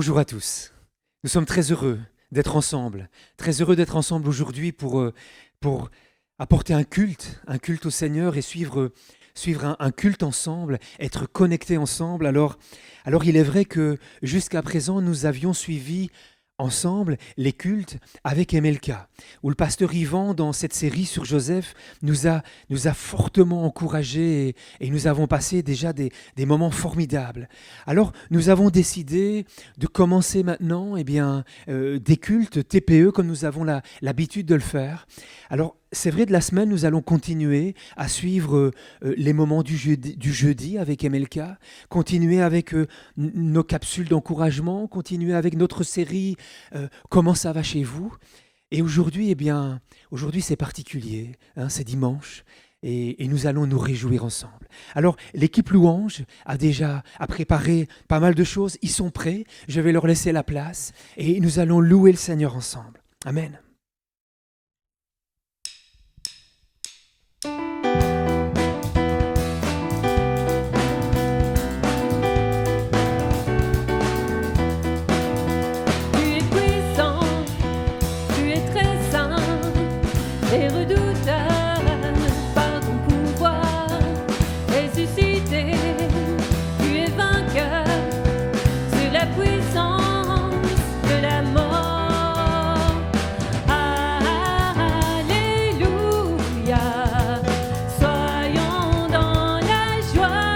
Bonjour à tous. Nous sommes très heureux d'être ensemble aujourd'hui pour apporter un culte au Seigneur et suivre un culte ensemble, être connectés ensemble. Alors il est vrai que jusqu'à présent, nous avions suivi ensemble les cultes avec MLK, où le pasteur Yvan, dans cette série sur Joseph, nous a fortement encouragés et nous avons passé déjà des moments formidables. Alors, nous avons décidé de commencer maintenant des cultes TPE comme nous avons l'habitude de le faire. Alors, c'est vrai, de la semaine, nous allons continuer à suivre les moments du jeudi avec MLK, continuer avec nos capsules d'encouragement, continuer avec notre série Comment ça va chez vous ? Et aujourd'hui, aujourd'hui c'est particulier, c'est dimanche. Et nous allons nous réjouir ensemble. Alors, l'équipe Louange a préparé pas mal de choses. Ils sont prêts. Je vais leur laisser la place. Et nous allons louer le Seigneur ensemble. Amen. Et redoutable par ton pouvoir, ressuscité, tu es vainqueur sur la puissance de la mort. Alléluia, soyons dans la joie.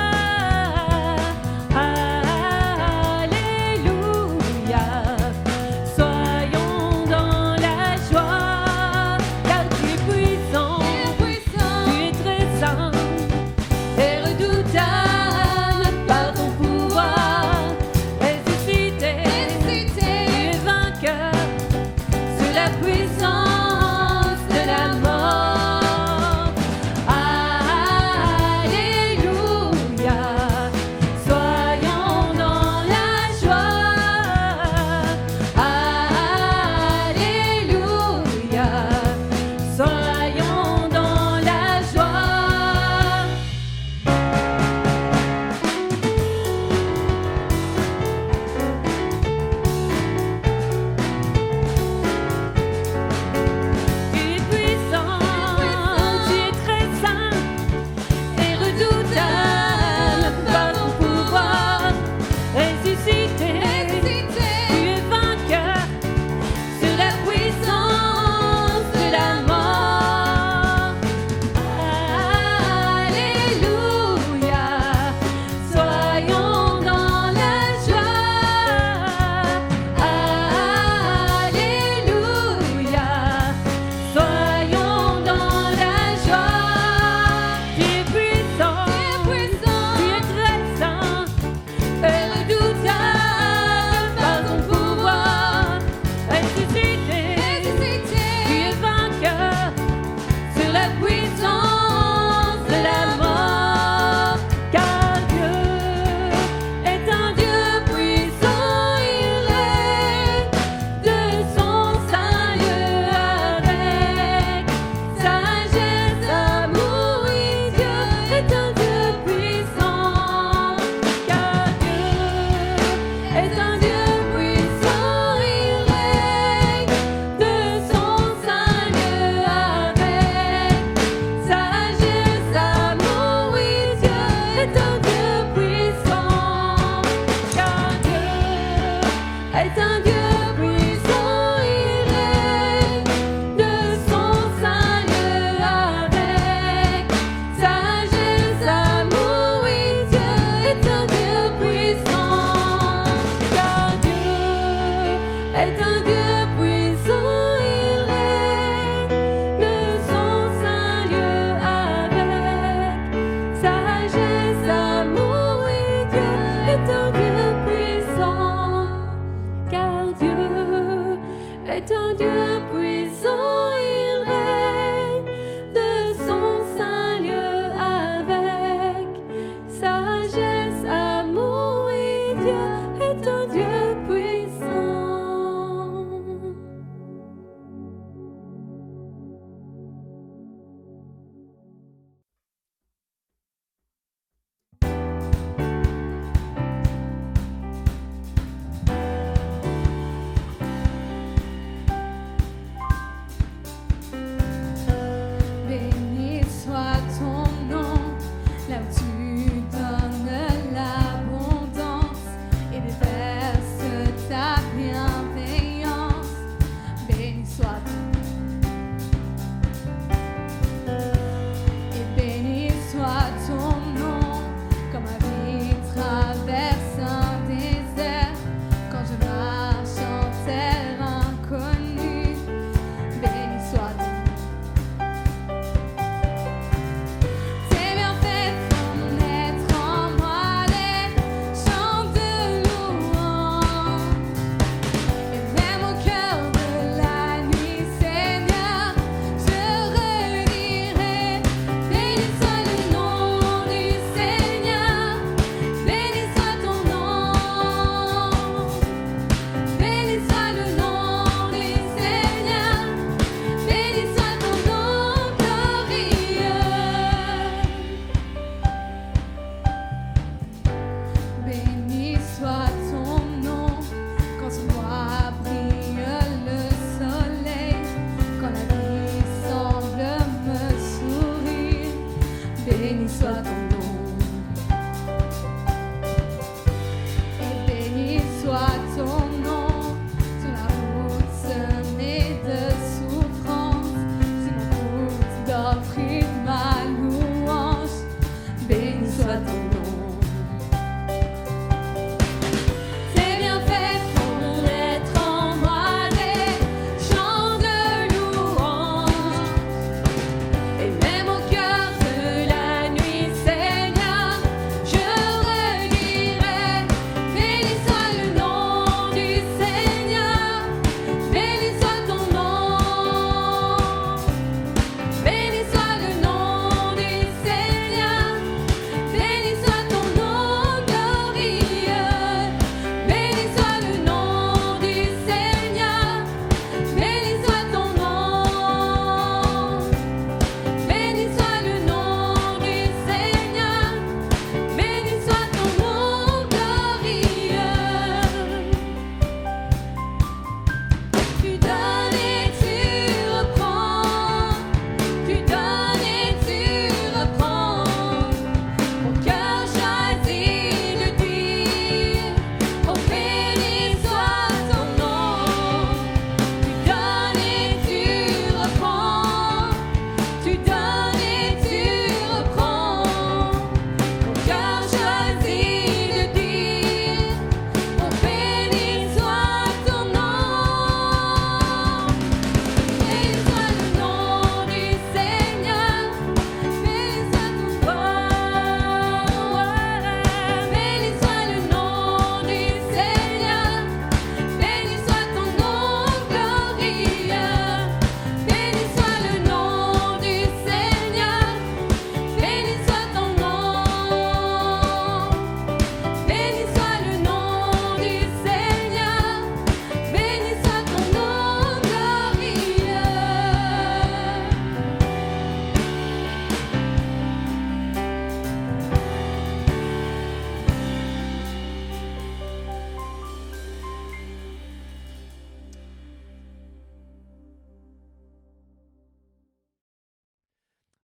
Alléluia, soyons dans la joie. Car tu es puissant, tu es très saint et redoutable par ton pouvoir. Ressuscité, tu es vainqueur sur la puissance de la mort. Alléluia, soyons dans la joie. Alléluia, soyons dans la joie. soit et béni soit ton nom, comme ma vie traverse un désert, quand je marche en terre inconnue, béni soit ton nom. Tes bienfaits font naître en moi des chants de louange, et même au cœur de la nuit, Seigneur, je redirai, béni soit le nom du Seigneur, béni soit ton nom, béni soit le nom du Seigneur, béni soit ton nom glorieux. Béni soit ton nom, quand sur moi brille le soleil, quand la vie semble me sourire, béni soit ton nom. Et béni soit ton nom, sur la route semée de souffrance, sur ma route d'offrir ma louange, béni soit ton nom. Tes bienfaits font naître en moi des chants de louange, et même au cœur de la nuit, Seigneur, je redirai, béni soit le nom du Seigneur, béni soit ton nom, béni soit le nom du Seigneur, béni soit ton nom glorieux, béni soit le nom du Seigneur, béni soit ton nom, béni soit le nom du Seigneur, béni soit ton nom glorieux. Tu donnes et tu reprends, tu donnes et tu reprends. Mon cœur choisit de dire, oh béni soit ton nom. Tu donnes et tu reprends, tu donnes et tu reprends. Mon cœur choisit de dire, oh béni soit ton nom. Béni soit le nom du Seigneur, béni soit ton nom. Béni soit le nom du Seigneur, béni soit ton nom glorieux. Béni soit le nom du Seigneur, béni soit ton nom. Béni soit le nom du Seigneur, béni soit ton nom glorieux.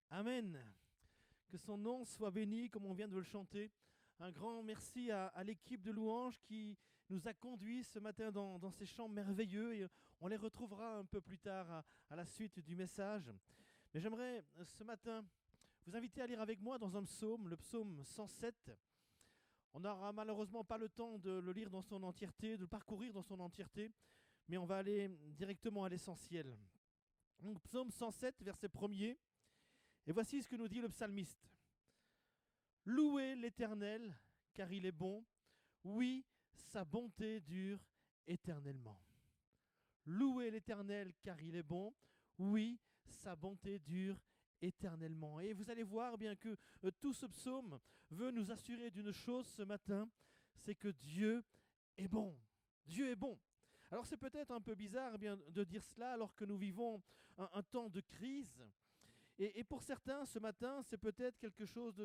Amen. Que son nom soit béni comme on vient de le chanter. Un grand merci à l'équipe de louanges qui nous a conduits ce matin dans ces chants merveilleux et on les retrouvera un peu plus tard à la suite du message. Mais j'aimerais ce matin vous inviter à lire avec moi dans un psaume, le psaume 107. On n'aura malheureusement pas le temps de le lire dans son entièreté, de le parcourir dans son entièreté, mais on va aller directement à l'essentiel. Donc, psaume 107, verset 1er. Et voici ce que nous dit le psalmiste. Louez l'Éternel, car il est bon. Oui, sa bonté dure éternellement. Louez l'Éternel, car il est bon. Oui, sa bonté dure éternellement. Et vous allez voir bien que tout ce psaume veut nous assurer d'une chose ce matin, c'est que Dieu est bon. Dieu est bon. Alors c'est peut-être un peu bizarre bien, de dire cela alors que nous vivons un temps de crise. Et pour certains, ce matin, c'est peut-être quelque chose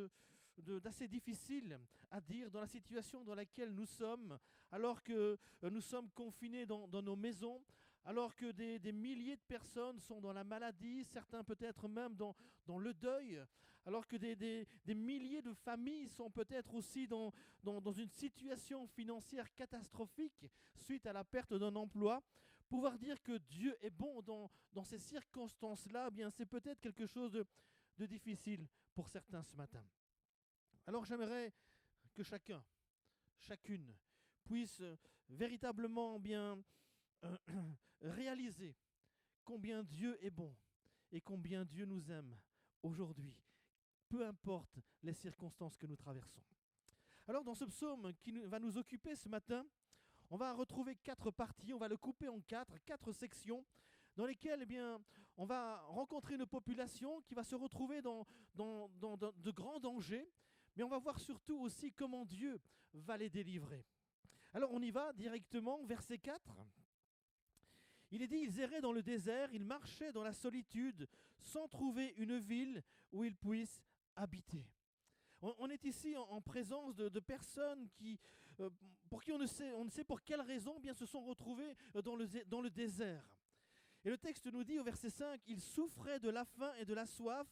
d'assez difficile à dire dans la situation dans laquelle nous sommes, alors que nous sommes confinés dans nos maisons, alors que des milliers de personnes sont dans la maladie, certains peut-être même dans le deuil, alors que des milliers de familles sont peut-être aussi dans une situation financière catastrophique suite à la perte d'un emploi. Pouvoir dire que Dieu est bon dans ces circonstances-là, bien c'est peut-être quelque chose de difficile pour certains ce matin. Alors j'aimerais que chacun, chacune, puisse véritablement bien euh, réaliser combien Dieu est bon et combien Dieu nous aime aujourd'hui, peu importe les circonstances que nous traversons. Alors dans ce psaume qui va nous occuper ce matin, on va retrouver 4 parties, on va le couper en 4 sections, dans lesquelles eh bien, on va rencontrer une population qui va se retrouver dans de grands dangers, mais on va voir surtout aussi comment Dieu va les délivrer. Alors on y va directement, verset 4. Il est dit, ils erraient dans le désert, ils marchaient dans la solitude, sans trouver une ville où ils puissent habiter. On est ici en présence de personnes pour qui on ne sait pour quelle raison bien se sont retrouvées dans le désert. Et le texte nous dit au verset 5, ils souffraient de la faim et de la soif,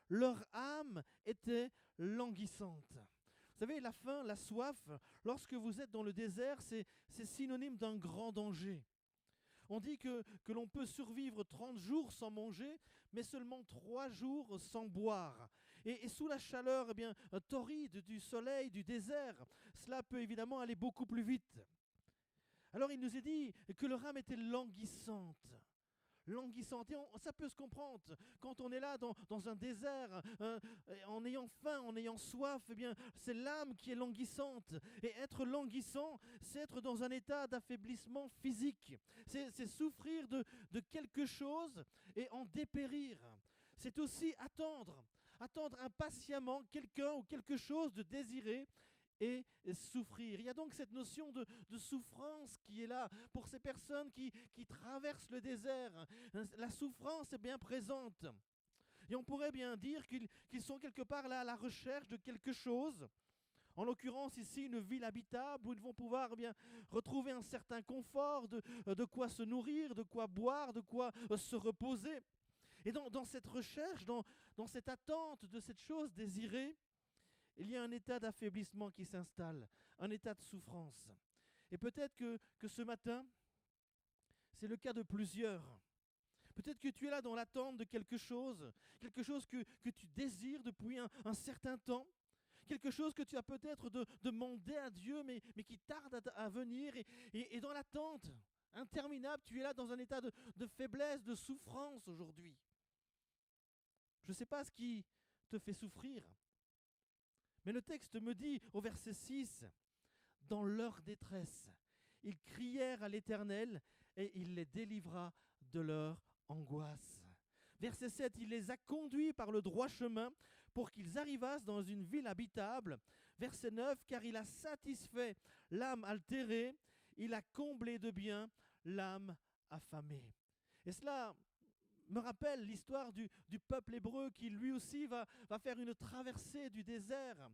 leur âme était languissante. Vous savez, la faim, la soif, lorsque vous êtes dans le désert, c'est synonyme d'un grand danger. On dit que l'on peut survivre 30 jours sans manger, mais seulement 3 jours sans boire. Et sous la chaleur torride du soleil, du désert, cela peut évidemment aller beaucoup plus vite. Alors il nous est dit que leur âme était languissante. Languissante. Et ça peut se comprendre. Quand on est là dans un désert, en ayant faim, en ayant soif, eh bien, c'est l'âme qui est languissante. Et être languissant, c'est être dans un état d'affaiblissement physique. C'est souffrir de quelque chose et en dépérir. C'est aussi attendre impatiemment quelqu'un ou quelque chose de désiré et souffrir. Il y a donc cette notion de souffrance qui est là pour ces personnes qui traversent le désert. La souffrance est bien présente. Et on pourrait bien dire qu'ils sont quelque part là à la recherche de quelque chose. En l'occurrence ici, une ville habitable où ils vont pouvoir retrouver un certain confort, de quoi se nourrir, de quoi boire, de quoi se reposer. Et dans cette recherche, dans cette attente de cette chose désirée, il y a un état d'affaiblissement qui s'installe, un état de souffrance. Et peut-être que ce matin, c'est le cas de plusieurs. Peut-être que tu es là dans l'attente de quelque chose que tu désires depuis un certain temps, quelque chose que tu as peut-être demandé à Dieu, mais qui tarde à venir. Et dans l'attente interminable, tu es là dans un état de faiblesse, de souffrance aujourd'hui. Je ne sais pas ce qui te fait souffrir. Mais le texte me dit au verset 6, « Dans leur détresse, ils crièrent à l'Éternel et il les délivra de leur angoisse. » Verset 7, « Il les a conduits par le droit chemin pour qu'ils arrivassent dans une ville habitable. » Verset 9, « Car il a satisfait l'âme altérée, il a comblé de biens l'âme affamée. » Et cela me rappelle l'histoire du peuple hébreu qui lui aussi va faire une traversée du désert.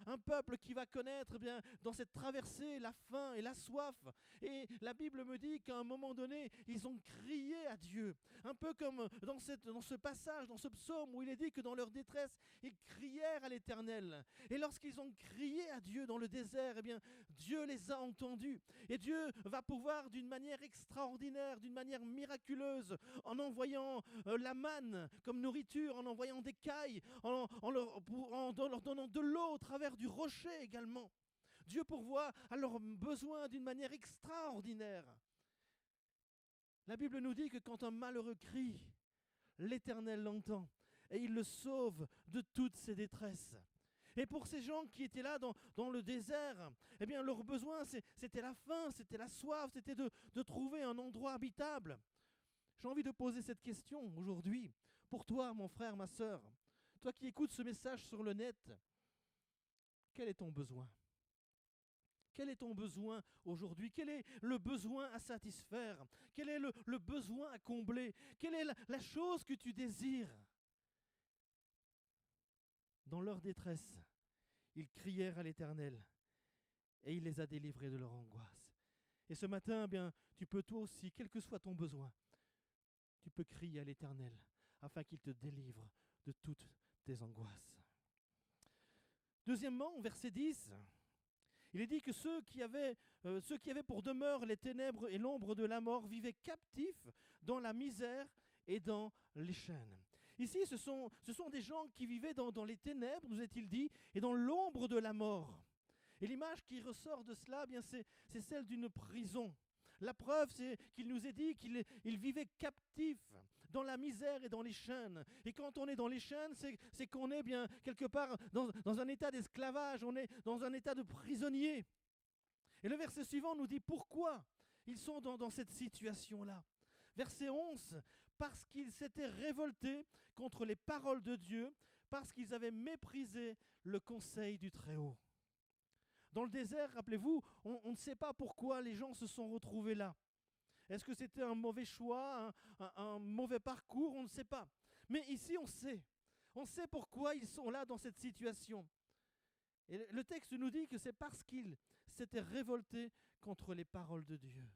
Un peuple qui va connaître dans cette traversée la faim et la soif. Et la Bible me dit qu'à un moment donné, ils ont crié à Dieu. Un peu comme dans ce passage, dans ce psaume où il est dit que dans leur détresse, ils crièrent à l'Éternel. Et lorsqu'ils ont crié à Dieu dans le désert, Dieu les a entendus. Et Dieu va pouvoir d'une manière extraordinaire, d'une manière miraculeuse, en envoyant la manne comme nourriture, en envoyant des cailles, en leur donnant de l'eau au travers du rocher également. Dieu pourvoit à leurs besoins d'une manière extraordinaire. La Bible nous dit que quand un malheureux crie, l'Éternel l'entend et il le sauve de toutes ses détresses. Et pour ces gens qui étaient là dans le désert, leur besoin c'était la faim, c'était la soif, c'était de trouver un endroit habitable. J'ai envie de poser cette question aujourd'hui pour toi, mon frère, ma sœur. Toi qui écoutes ce message sur le net, quel est ton besoin ? Quel est ton besoin aujourd'hui ? Quel est le besoin à satisfaire ? Quel est le besoin à combler ? Quelle est la chose que tu désires ? Dans leur détresse, ils crièrent à l'Éternel et il les a délivrés de leur angoisse. Et ce matin, tu peux toi aussi, quel que soit ton besoin, tu peux crier à l'Éternel afin qu'il te délivre de toutes tes angoisses. Deuxièmement, verset 10, Il est dit que ceux qui avaient pour demeure les ténèbres et l'ombre de la mort vivaient captifs dans la misère et dans les chaînes. Ici, ce sont des gens qui vivaient dans les ténèbres, nous est-il dit, et dans l'ombre de la mort. Et l'image qui ressort de cela, c'est celle d'une prison. La preuve, c'est qu'il nous est dit qu'il vivait captif dans la misère et dans les chaînes. Et quand on est dans les chaînes, c'est qu'on est bien quelque part dans un état d'esclavage, on est dans un état de prisonnier. Et le verset suivant nous dit pourquoi ils sont dans cette situation-là. Verset 11, parce qu'ils s'étaient révoltés contre les paroles de Dieu, parce qu'ils avaient méprisé le conseil du Très-Haut. Dans le désert, rappelez-vous, on ne sait pas pourquoi les gens se sont retrouvés là. Est-ce que c'était un mauvais choix, un mauvais parcours? On ne sait pas. Mais ici, on sait. On sait pourquoi ils sont là dans cette situation. Et le texte nous dit que c'est parce qu'ils s'étaient révoltés contre les paroles de Dieu.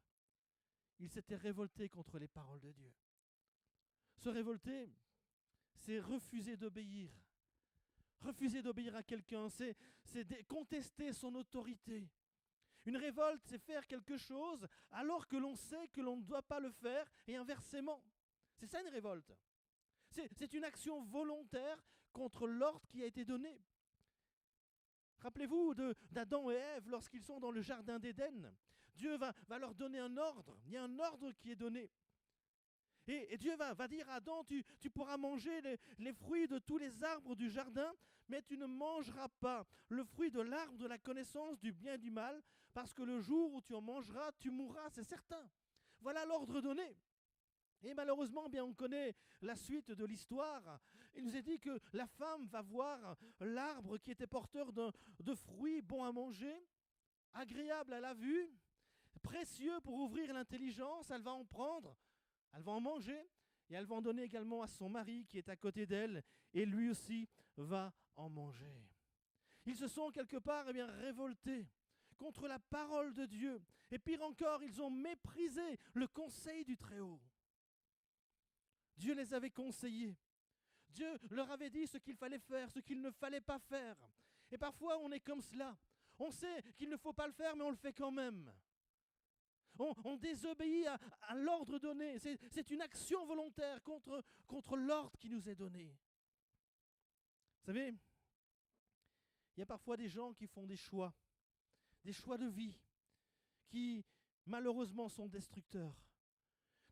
Ils s'étaient révoltés contre les paroles de Dieu. Se révolter, c'est refuser d'obéir. Refuser d'obéir à quelqu'un, c'est contester son autorité. Une révolte, c'est faire quelque chose alors que l'on sait que l'on ne doit pas le faire et inversement. C'est ça une révolte. C'est une action volontaire contre l'ordre qui a été donné. Rappelez-vous d'Adam et Ève lorsqu'ils sont dans le jardin d'Éden. Dieu va leur donner un ordre. Il y a un ordre qui est donné. Et Dieu va dire à Adam, tu pourras manger les fruits de tous les arbres du jardin, mais tu ne mangeras pas le fruit de l'arbre de la connaissance du bien et du mal, parce que le jour où tu en mangeras, tu mourras, c'est certain. Voilà l'ordre donné. Et malheureusement, bien, on connaît la suite de l'histoire. Il nous est dit que la femme va voir l'arbre qui était porteur de fruits bons à manger, agréable à la vue, précieux pour ouvrir l'intelligence. Elle va en prendre, elle va en manger, et elle va en donner également à son mari qui est à côté d'elle, et lui aussi va en manger. Ils se sont quelque part révoltés contre la parole de Dieu. Et pire encore, ils ont méprisé le conseil du Très-Haut. Dieu les avait conseillés. Dieu leur avait dit ce qu'il fallait faire, ce qu'il ne fallait pas faire. Et parfois, on est comme cela. On sait qu'il ne faut pas le faire, mais on le fait quand même. On désobéit à l'ordre donné. C'est une action volontaire contre l'ordre qui nous est donné. Vous savez, il y a parfois des gens qui font des choix de vie, qui malheureusement sont destructeurs.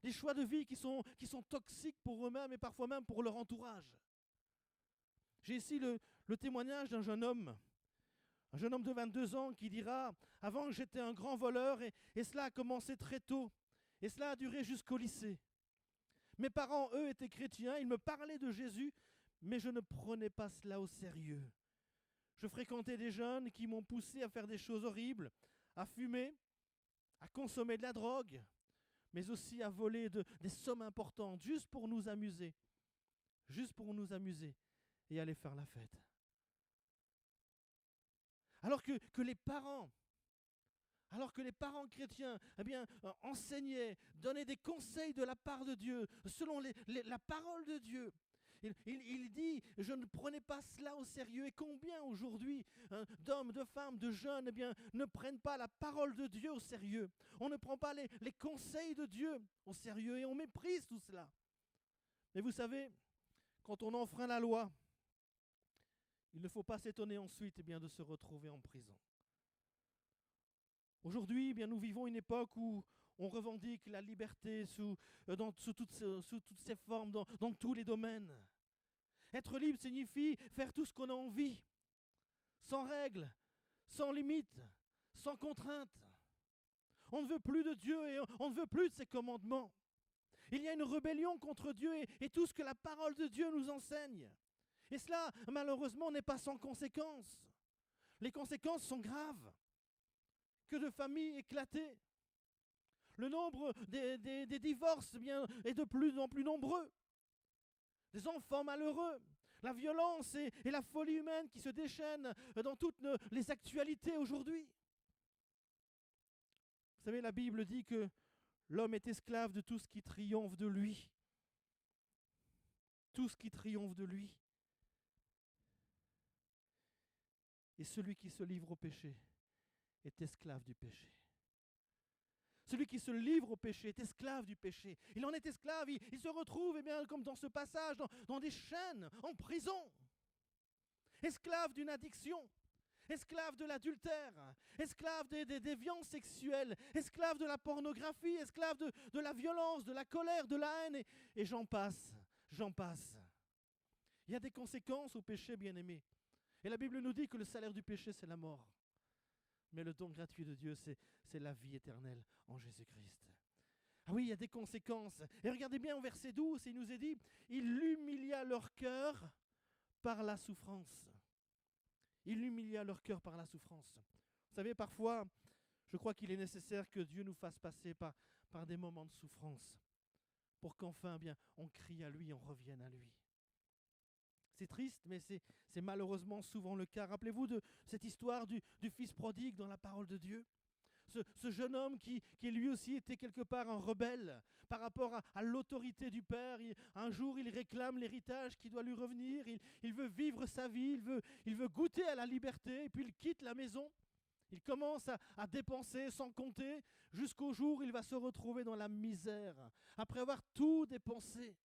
Des choix de vie qui sont toxiques pour eux-mêmes et parfois même pour leur entourage. J'ai ici le témoignage d'un jeune homme de 22 ans qui dira « Avant j'étais un grand voleur et cela a commencé très tôt et cela a duré jusqu'au lycée. Mes parents, eux, étaient chrétiens, ils me parlaient de Jésus, mais je ne prenais pas cela au sérieux. Je fréquentais des jeunes qui m'ont poussé à faire des choses horribles, à fumer, à consommer de la drogue, mais aussi à voler des sommes importantes, juste pour nous amuser et aller faire la fête. » Alors que les parents chrétiens enseignaient, donnaient des conseils de la part de Dieu, selon la parole de Dieu, il dit, je ne prenais pas cela au sérieux. Et combien aujourd'hui d'hommes, de femmes, de jeunes ne prennent pas la parole de Dieu au sérieux. On ne prend pas les conseils de Dieu au sérieux et on méprise tout cela. Mais vous savez, quand on enfreint la loi, il ne faut pas s'étonner ensuite de se retrouver en prison. Aujourd'hui, nous vivons une époque où on revendique la liberté sous toutes ses formes, dans tous les domaines. Être libre signifie faire tout ce qu'on a envie, sans règles, sans limites, sans contraintes. On ne veut plus de Dieu et on ne veut plus de ses commandements. Il y a une rébellion contre Dieu et tout ce que la parole de Dieu nous enseigne. Et cela, malheureusement, n'est pas sans conséquences. Les conséquences sont graves. Que de familles éclatées. Le nombre des divorces est de plus en plus nombreux. Des enfants malheureux. La violence et la folie humaine qui se déchaînent dans toutes les actualités aujourd'hui. Vous savez, la Bible dit que l'homme est esclave de tout ce qui triomphe de lui. Tout ce qui triomphe de lui. Et celui qui se livre au péché est esclave du péché. Celui qui se livre au péché est esclave du péché. Il en est esclave, il se retrouve, eh bien, comme dans ce passage, dans des chaînes, en prison. Esclave d'une addiction, esclave de l'adultère, esclave des déviances sexuelles, esclave de la pornographie, esclave de la violence, de la colère, de la haine, et j'en passe, j'en passe. Il y a des conséquences au péché, bien-aimé. Et la Bible nous dit que le salaire du péché, c'est la mort. Mais le don gratuit de Dieu, c'est la vie éternelle en Jésus-Christ. Ah oui, il y a des conséquences. Et regardez bien au verset 12, il nous est dit, « Il humilia leur cœur par la souffrance. » Il humilia leur cœur par la souffrance. Vous savez, parfois, je crois qu'il est nécessaire que Dieu nous fasse passer par des moments de souffrance pour qu'enfin, bien, on crie à lui, on revienne à lui. C'est triste, mais c'est malheureusement souvent le cas. Rappelez-vous de cette histoire du fils prodigue dans la parole de Dieu. Ce jeune homme qui lui aussi était quelque part un rebelle par rapport à l'autorité du père. Un jour, il réclame l'héritage qui doit lui revenir. Il veut vivre sa vie, il veut goûter à la liberté, et puis il quitte la maison. Il commence à dépenser sans compter jusqu'au jour où il va se retrouver dans la misère, après avoir tout dépensé.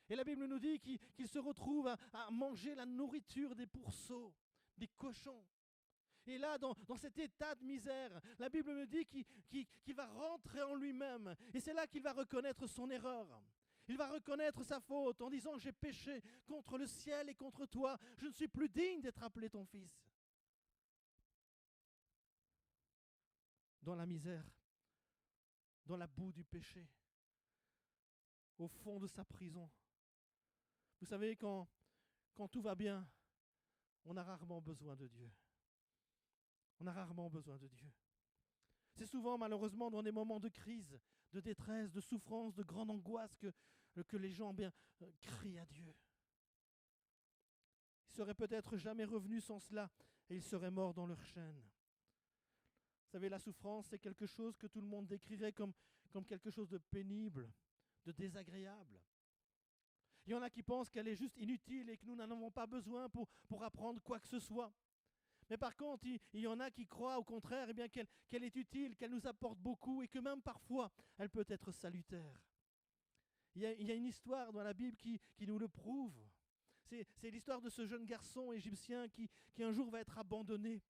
Et la Bible nous dit qu'il se retrouve à manger la nourriture des pourceaux, des cochons. Et là, dans cet état de misère, la Bible me dit qu'il va rentrer en lui-même. Et c'est là qu'il va reconnaître son erreur. Il va reconnaître sa faute en disant « J'ai péché contre le ciel et contre toi. Je ne suis plus digne d'être appelé ton fils. » Dans la misère, dans la boue du péché, au fond de sa prison. Vous savez, quand tout va bien, on a rarement besoin de Dieu. On a rarement besoin de Dieu. C'est souvent, malheureusement, dans des moments de crise, de détresse, de souffrance, de grande angoisse que les gens crient à Dieu. Ils seraient peut-être jamais revenus sans cela et ils seraient morts dans leur chaîne. Vous savez, la souffrance, c'est quelque chose que tout le monde décrirait comme quelque chose de pénible, de désagréable. Il y en a qui pensent qu'elle est juste inutile et que nous n'en avons pas besoin pour apprendre quoi que ce soit. Mais par contre, il y en a qui croient au contraire qu'elle est utile, qu'elle nous apporte beaucoup et que même parfois, elle peut être salutaire. Il y a une histoire dans la Bible qui nous le prouve. C'est l'histoire de ce jeune garçon égyptien qui un jour va être abandonné.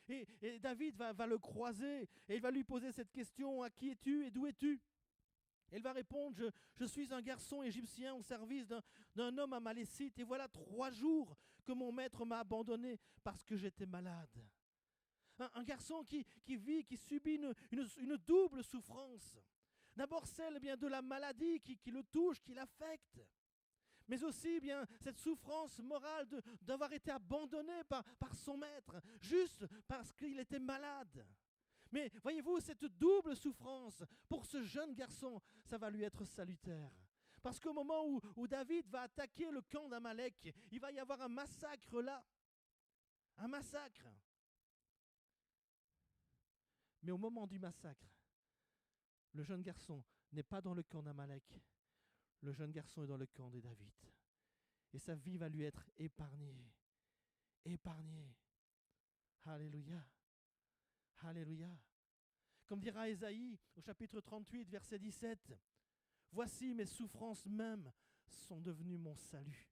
Et David va le croiser et il va lui poser cette question, « À qui es-tu et d'où es-tu » Et il va répondre, je suis un garçon égyptien au service d'un homme amalécite, et voilà 3 jours que mon maître m'a abandonné parce que j'étais malade. Un garçon qui vit, qui subit une double souffrance. D'abord celle de la maladie qui le touche, qui l'affecte, mais aussi cette souffrance morale d'avoir été abandonné par son maître, juste parce qu'il était malade. Mais voyez-vous, cette double souffrance, pour ce jeune garçon, ça va lui être salutaire. Parce qu'au moment où David va attaquer le camp d'Amalek, il va y avoir un massacre là. Un massacre. Mais au moment du massacre, le jeune garçon n'est pas dans le camp d'Amalek. Le jeune garçon est dans le camp de David. Et sa vie va lui être épargnée. Épargnée. Alléluia. Alléluia. Comme dira Ésaïe au chapitre 38, verset 17, « Voici mes souffrances même sont devenues mon salut. »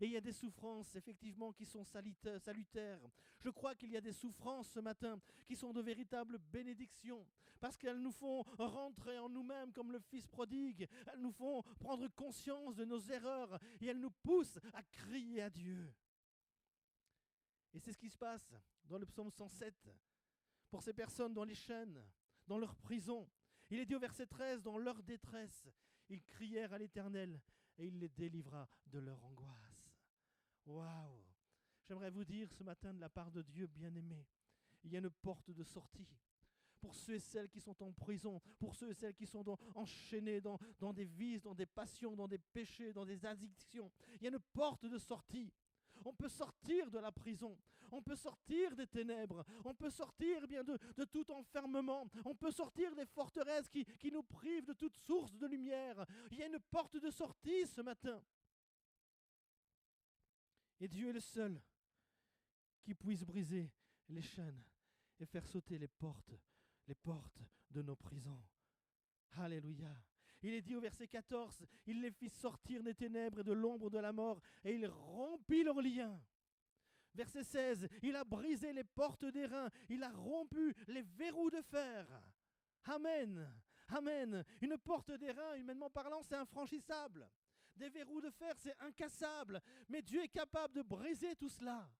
Et il y a des souffrances, effectivement, qui sont salutaires. Je crois qu'il y a des souffrances ce matin qui sont de véritables bénédictions, parce qu'elles nous font rentrer en nous-mêmes comme le fils prodigue. Elles nous font prendre conscience de nos erreurs et elles nous poussent à crier à Dieu. Et c'est ce qui se passe dans le psaume 107. Pour ces personnes dans les chaînes, dans leur prison. Il est dit au verset 13, dans leur détresse, ils crièrent à l'Éternel et il les délivra de leur angoisse. Waouh! J'aimerais vous dire ce matin de la part de Dieu bien-aimé, il y a une porte de sortie. Pour ceux et celles qui sont en prison, pour ceux et celles qui sont enchaînés dans des vices, dans des passions, dans des péchés, dans des addictions, il y a une porte de sortie. On peut sortir de la prison, on peut sortir des ténèbres, on peut sortir de tout enfermement, on peut sortir des forteresses qui nous privent de toute source de lumière. Il y a une porte de sortie ce matin. Et Dieu est le seul qui puisse briser les chaînes et faire sauter les portes de nos prisons. Alléluia. Il est dit au verset 14, il les fit sortir des ténèbres et de l'ombre de la mort, et il rompit leurs liens. Verset 16, il a brisé les portes d'airain, il a rompu les verrous de fer. Amen. Amen. Une porte d'airain, humainement parlant, c'est infranchissable. Des verrous de fer, c'est incassable. Mais Dieu est capable de briser tout cela.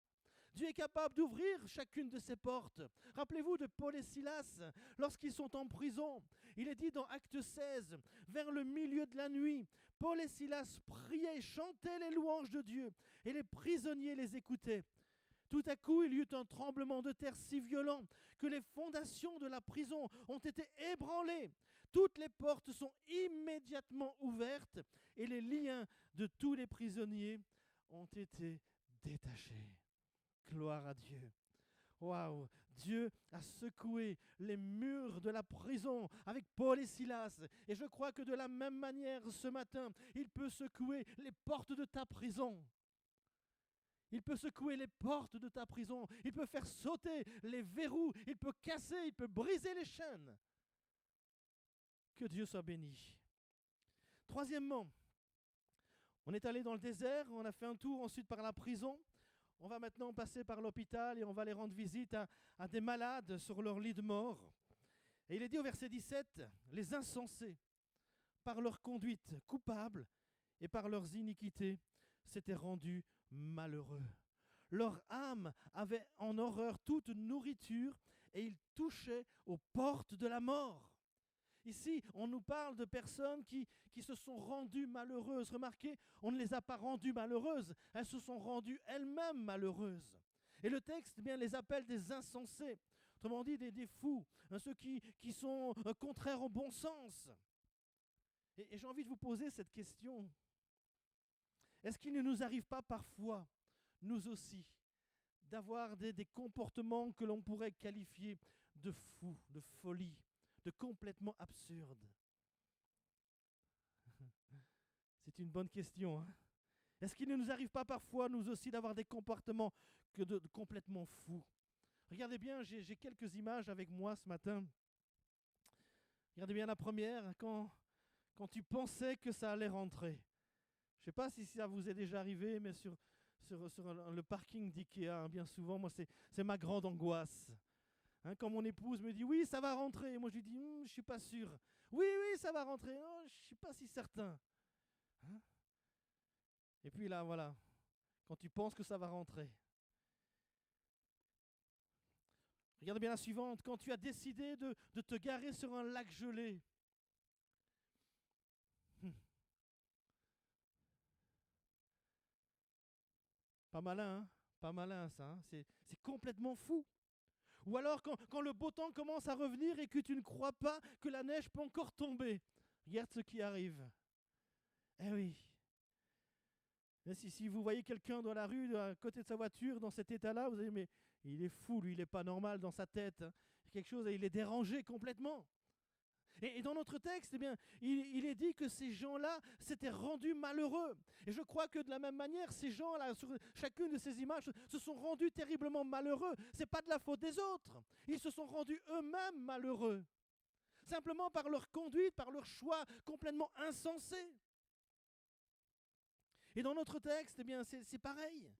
Dieu est capable d'ouvrir chacune de ces portes. Rappelez-vous de Paul et Silas, lorsqu'ils sont en prison. Il est dit dans Acte 16, vers le milieu de la nuit, Paul et Silas priaient, chantaient les louanges de Dieu, et les prisonniers les écoutaient. Tout à coup, il y eut un tremblement de terre si violent que les fondations de la prison ont été ébranlées. Toutes les portes sont immédiatement ouvertes et les liens de tous les prisonniers ont été détachés. Gloire à Dieu. Waouh! Dieu a secoué les murs de la prison avec Paul et Silas. Et je crois que de la même manière, ce matin, il peut secouer les portes de ta prison. Il peut secouer les portes de ta prison. Il peut faire sauter les verrous. Il peut casser, il peut briser les chaînes. Que Dieu soit béni. Troisièmement, on est allé dans le désert, on a fait un tour ensuite par la prison. On va maintenant passer par l'hôpital et on va aller rendre visite à des malades sur leur lit de mort. Et il est dit au verset 17, les insensés, par leur conduite coupable et par leurs iniquités, s'étaient rendus malheureux. Leur âme avait en horreur toute nourriture et ils touchaient aux portes de la mort. Ici, on nous parle de personnes qui se sont rendues malheureuses. Remarquez, on ne les a pas rendues malheureuses, elles se sont rendues elles-mêmes malheureuses. Et le texte les appelle des insensés, autrement dit des fous, ceux qui sont contraires au bon sens. Et j'ai envie de vous poser cette question. Est-ce qu'il ne nous arrive pas parfois, nous aussi, d'avoir des comportements que l'on pourrait qualifier de fous, de folie, de complètement absurde? C'est une bonne question. Hein? Est-ce qu'il ne nous arrive pas parfois, nous aussi, d'avoir des comportements de complètement fous? Regardez bien, j'ai quelques images avec moi ce matin. Regardez bien la première, quand tu pensais que ça allait rentrer. Je ne sais pas si ça vous est déjà arrivé, mais sur le parking d'IKEA, bien souvent, moi, c'est ma grande angoisse. Hein, quand mon épouse me dit « oui, ça va rentrer », moi je lui dis « je ne suis pas sûr ». « Oui, ça va rentrer ». « Non, je ne suis pas si certain. Hein? Et puis là, voilà, quand tu penses que ça va rentrer. Regarde bien la suivante. Quand tu as décidé de te garer sur un lac gelé. Pas malin, hein? Pas malin ça. Hein? C'est complètement fou. Ou alors quand le beau temps commence à revenir et que tu ne crois pas que la neige peut encore tomber. Regarde ce qui arrive. Eh oui. Et si vous voyez quelqu'un dans la rue, à côté de sa voiture, dans cet état-là, vous allez dire, mais il est fou, lui, il n'est pas normal dans sa tête. Hein. Quelque chose, il est dérangé complètement. Et dans notre texte, eh bien, il est dit que ces gens-là s'étaient rendus malheureux. Et je crois que de la même manière, ces gens-là, sur chacune de ces images, se sont rendus terriblement malheureux. Ce n'est pas de la faute des autres. Ils se sont rendus eux-mêmes malheureux. Simplement par leur conduite, par leur choix complètement insensé. Et dans notre texte, eh bien, c'est pareil.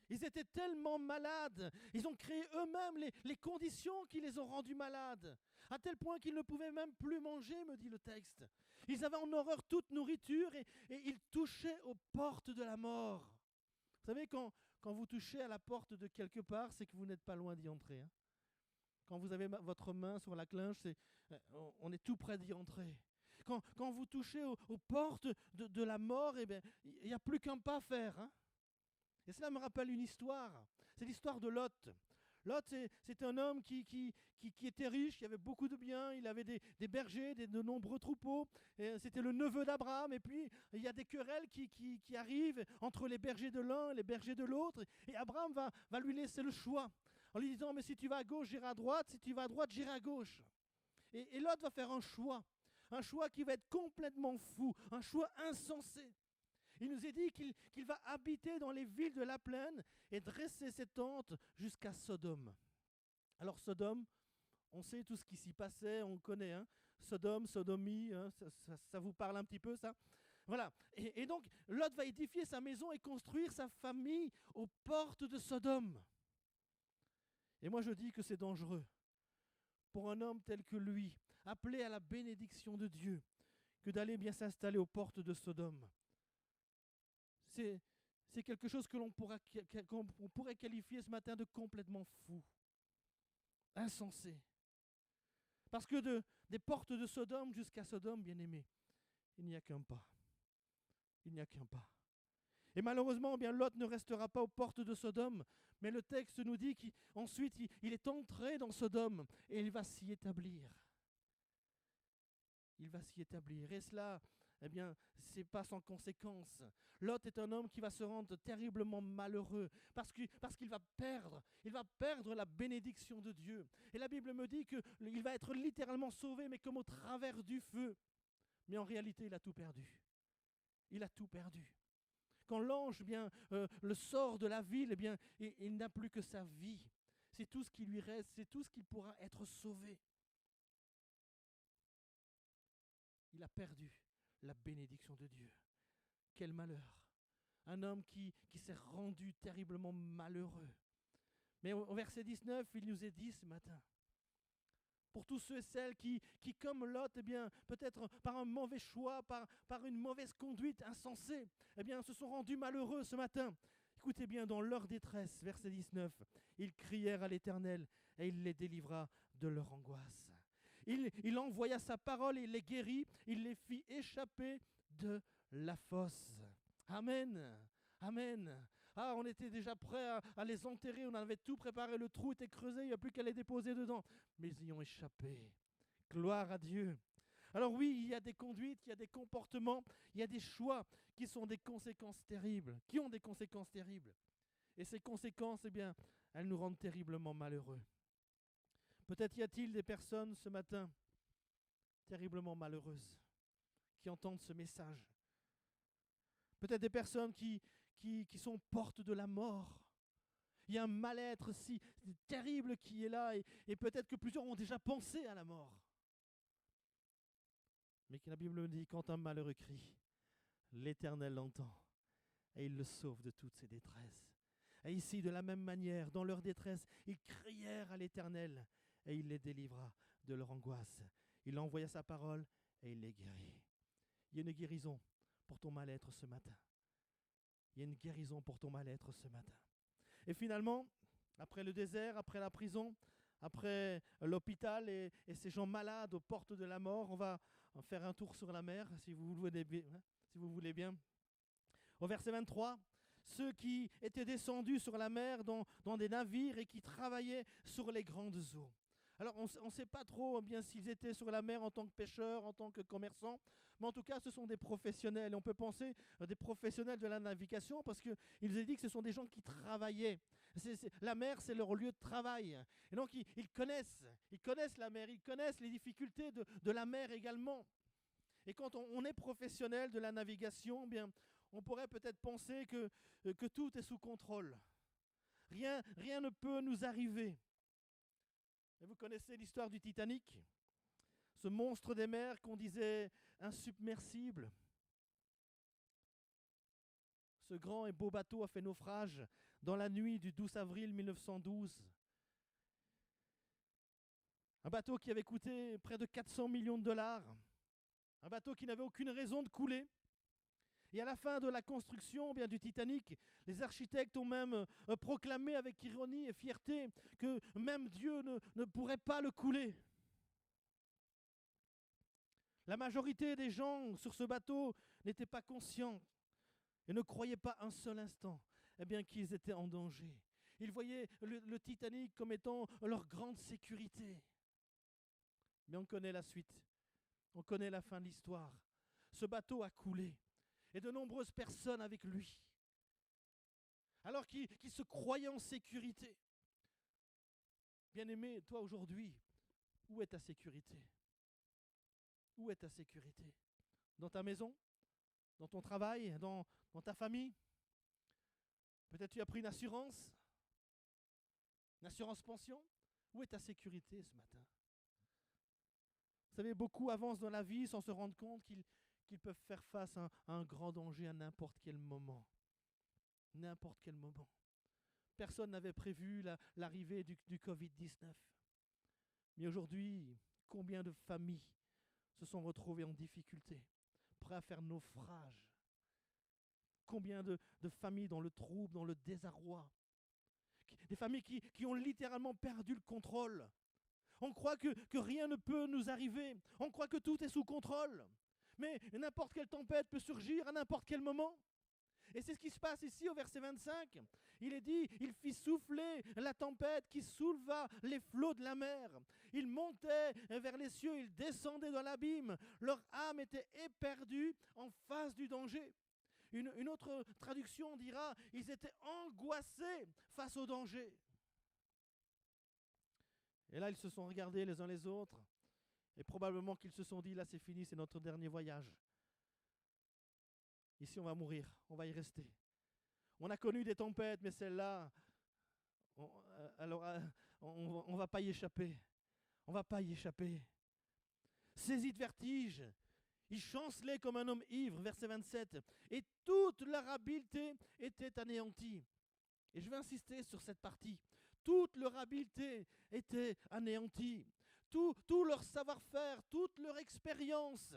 Ils étaient tellement malades, ils ont créé eux-mêmes les conditions qui les ont rendus malades, à tel point qu'ils ne pouvaient même plus manger, me dit le texte. Ils avaient en horreur toute nourriture et ils touchaient aux portes de la mort. Vous savez, quand vous touchez à la porte de quelque part, c'est que vous n'êtes pas loin d'y entrer. Hein. Quand vous avez votre main sur la clinche, on est tout près d'y entrer. Quand vous touchez aux portes de la mort, eh bien, il n'y a plus qu'un pas à faire. Hein. Et cela me rappelle une histoire. C'est l'histoire de Lot. Lot, c'est un homme qui était riche, qui avait beaucoup de biens, il avait des bergers, de nombreux troupeaux. C'était le neveu d'Abraham. Et puis, il y a des querelles qui arrivent entre les bergers de l'un et les bergers de l'autre. Et Abraham va lui laisser le choix, en lui disant, mais si tu vas à gauche, j'irai à droite. Si tu vas à droite, j'irai à gauche. Et Lot va faire un choix qui va être complètement fou, un choix insensé. Il nous est dit qu'il va habiter dans les villes de la plaine et dresser ses tentes jusqu'à Sodome. Alors Sodome, on sait tout ce qui s'y passait, on connaît, hein. Sodome, sodomie, hein, ça vous parle un petit peu ça? Voilà. Et donc, Lot va édifier sa maison et construire sa famille aux portes de Sodome. Et moi je dis que c'est dangereux pour un homme tel que lui, appelé à la bénédiction de Dieu, que d'aller bien s'installer aux portes de Sodome. C'est quelque chose qu'on pourrait qualifier ce matin de complètement fou, insensé. Parce que des portes de Sodome jusqu'à Sodome, bien aimé, il n'y a qu'un pas. Il n'y a qu'un pas. Et malheureusement, bien Lot ne restera pas aux portes de Sodome, mais le texte nous dit qu'ensuite il est entré dans Sodome et il va s'y établir. Il va s'y établir. Et cela, eh bien, c'est pas sans conséquence. Lot est un homme qui va se rendre terriblement malheureux parce qu'il va perdre la bénédiction de Dieu. Et la Bible me dit qu'il va être littéralement sauvé, mais comme au travers du feu. Mais en réalité, il a tout perdu. Il a tout perdu. Quand l'ange le sort de la ville, eh bien, il n'a plus que sa vie. C'est tout ce qui lui reste, c'est tout ce qu'il pourra être sauvé. Il a perdu la bénédiction de Dieu. Quel malheur. Un homme qui s'est rendu terriblement malheureux. Mais au verset 19, il nous est dit ce matin, pour tous ceux et celles qui comme Lot, eh bien, peut-être par un mauvais choix, par une mauvaise conduite insensée, eh bien, se sont rendus malheureux ce matin. Écoutez bien, dans leur détresse, verset 19, ils crièrent à l'Éternel et il les délivra de leur angoisse. Il envoya sa parole et il les guérit, il les fit échapper de la fosse. Amen, amen. Ah, on était déjà prêt à les enterrer, on avait tout préparé, le trou était creusé, il n'y a plus qu'à les déposer dedans. Mais ils y ont échappé. Gloire à Dieu. Alors oui, il y a des conduites, il y a des comportements, il y a des choix qui sont des conséquences terribles, qui ont des conséquences terribles. Et ces conséquences, eh bien, elles nous rendent terriblement malheureux. Peut-être y a-t-il des personnes ce matin terriblement malheureuses qui entendent ce message. Peut-être des personnes qui sont portes de la mort. Il y a un mal-être si terrible qui est là et peut-être que plusieurs ont déjà pensé à la mort. Mais que la Bible dit, quand un malheureux crie, l'Éternel l'entend et il le sauve de toutes ses détresses. Et ici, de la même manière, dans leur détresse, ils crièrent à l'Éternel et il les délivra de leur angoisse. Il envoya sa parole et il les guérit. Il y a une guérison pour ton mal-être ce matin. Il y a une guérison pour ton mal-être ce matin. Et finalement, après le désert, après la prison, après l'hôpital et ces gens malades aux portes de la mort, on va faire un tour sur la mer, si vous voulez bien. Au verset 23, ceux qui étaient descendus sur la mer dans des navires et qui travaillaient sur les grandes eaux. Alors, on ne sait pas trop bien s'ils étaient sur la mer en tant que pêcheurs, en tant que commerçants, mais en tout cas, ce sont des professionnels. Et on peut penser des professionnels de la navigation parce qu'il nous est dit que ce sont des gens qui travaillaient. La mer, c'est leur lieu de travail. Et donc, ils connaissent la mer, ils connaissent les difficultés de la mer également. Et quand on est professionnel de la navigation, bien, on pourrait peut-être penser que tout est sous contrôle. Rien ne peut nous arriver. Et vous connaissez l'histoire du Titanic, ce monstre des mers qu'on disait insubmersible. Ce grand et beau bateau a fait naufrage dans la nuit du 12 avril 1912. Un bateau qui avait coûté près de 400 millions de dollars. Un bateau qui n'avait aucune raison de couler. Et à la fin de la construction du Titanic, les architectes ont même proclamé avec ironie et fierté que même Dieu ne pourrait pas le couler. La majorité des gens sur ce bateau n'étaient pas conscients et ne croyaient pas un seul instant qu'ils étaient en danger. Ils voyaient le Titanic comme étant leur grande sécurité. Mais on connaît la suite, on connaît la fin de l'histoire. Ce bateau a coulé. Et de nombreuses personnes avec lui, alors qu'ils se croyaient en sécurité. Bien-aimé, toi aujourd'hui, où est ta sécurité? Où est ta sécurité? Dans ta maison? Dans ton travail? Dans ta famille? Peut-être tu as pris une assurance pension? Où est ta sécurité ce matin? Vous savez, beaucoup avancent dans la vie sans se rendre compte qu'ils peuvent faire face à un grand danger à n'importe quel moment. N'importe quel moment. Personne n'avait prévu l'arrivée du Covid-19. Mais aujourd'hui, combien de familles se sont retrouvées en difficulté, prêtes à faire naufrage? Combien de familles dans le trouble, dans le désarroi? Des familles qui ont littéralement perdu le contrôle. On croit que rien ne peut nous arriver. On croit que tout est sous contrôle. Mais n'importe quelle tempête peut surgir à n'importe quel moment. Et c'est ce qui se passe ici au verset 25. Il est dit, il fit souffler la tempête qui souleva les flots de la mer. Ils montaient vers les cieux, ils descendaient dans l'abîme. Leur âme était éperdue en face du danger. Une autre traduction dira, ils étaient angoissés face au danger. Et là, ils se sont regardés les uns les autres. Et probablement qu'ils se sont dit, là c'est fini, c'est notre dernier voyage. Ici, on va mourir, on va y rester. On a connu des tempêtes, mais celle-là, on va pas y échapper. On va pas y échapper. Saisis de vertige, ils chancelaient comme un homme ivre, verset 27, et toute leur habileté était anéantie. Et je vais insister sur cette partie. Toute leur habileté était anéantie. Tout leur savoir-faire, toute leur expérience,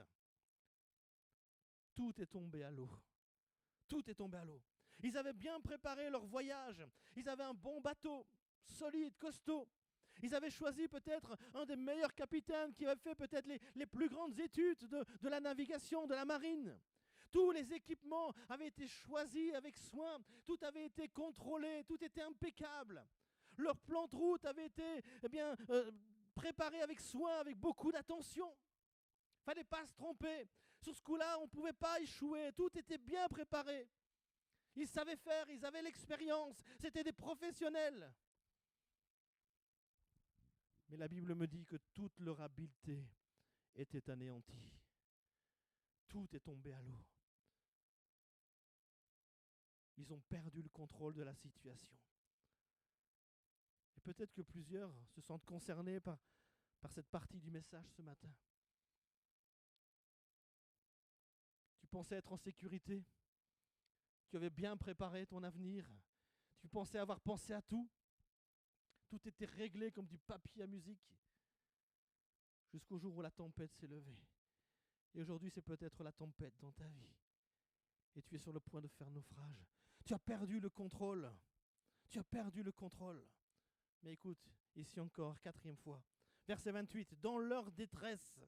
tout est tombé à l'eau. Tout est tombé à l'eau. Ils avaient bien préparé leur voyage. Ils avaient un bon bateau, solide, costaud. Ils avaient choisi peut-être un des meilleurs capitaines qui avait fait peut-être les plus grandes études de la navigation, de la marine. Tous les équipements avaient été choisis avec soin. Tout avait été contrôlé. Tout était impeccable. Leur plan de route avait été préparé avec soin, avec beaucoup d'attention. Il ne fallait pas se tromper. Sur ce coup-là, on ne pouvait pas échouer. Tout était bien préparé. Ils savaient faire, ils avaient l'expérience. C'était des professionnels. Mais la Bible me dit que toute leur habileté était anéantie. Tout est tombé à l'eau. Ils ont perdu le contrôle de la situation. Et peut-être que plusieurs se sentent concernés par cette partie du message ce matin. Tu pensais être en sécurité. Tu avais bien préparé ton avenir. Tu pensais avoir pensé à tout. Tout était réglé comme du papier à musique. Jusqu'au jour où la tempête s'est levée. Et aujourd'hui, c'est peut-être la tempête dans ta vie. Et tu es sur le point de faire naufrage. Tu as perdu le contrôle. Tu as perdu le contrôle. Mais écoute, ici encore, 4e fois. Verset 28. Dans leur détresse,